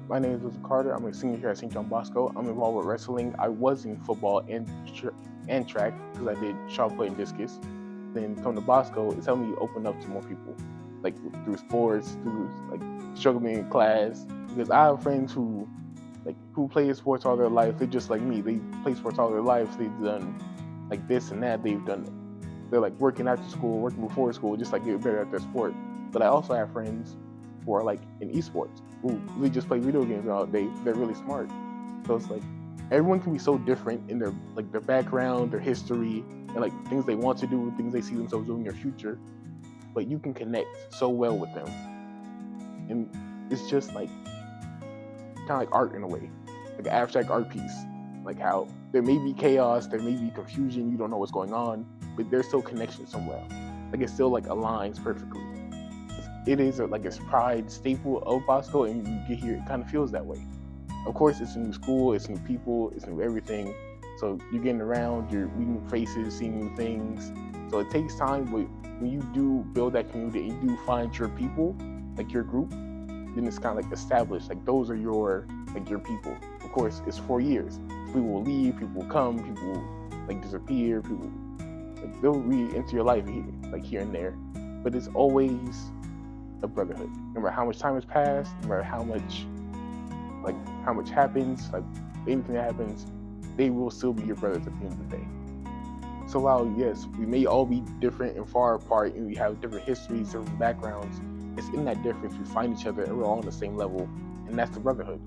My name is Wilson Carter. I'm a senior here at St. John Bosco. I'm involved with wrestling. I was in football and track because I did shot put and discus. Then come to Bosco, it's helped me open up to more people, like through sports, through like struggling in class. Because I have friends who play sports all their life. They're just like me. They play sports all their lives. They've done like this and that. They're like working after school, working before school, just like get better at their sport. But I also have friends who are like in esports who really just play video games all day. They're really smart. So it's like everyone can be so different in their background, their history, and like things they want to do, things they see themselves doing in their future. But you can connect so well with them, and it's just like kind of like art in a way, like an abstract art piece. Like how there may be chaos, there may be confusion, you don't know what's going on, but there's still connection somewhere. Like it still like aligns perfectly. It is like a pride staple of Bosco, and you get here, it kind of feels that way. Of course, it's a new school, it's new people, it's new everything. So you're getting around, you're meeting faces, seeing new things. So it takes time, but when you do build that community and you do find your people, like your group, then it's kind of like established. Like those are your people. Of course, it's 4 years. People will leave, people will come, people will like disappear, people like they'll re-enter your life here and there. But it's always a brotherhood. No matter how much time has passed, no matter how much happens, like anything that happens, they will still be your brothers at the end of the day. So while yes, we may all be different and far apart, and we have different histories, different backgrounds, it's in that difference we find each other and we're all on the same level, and that's the brotherhood.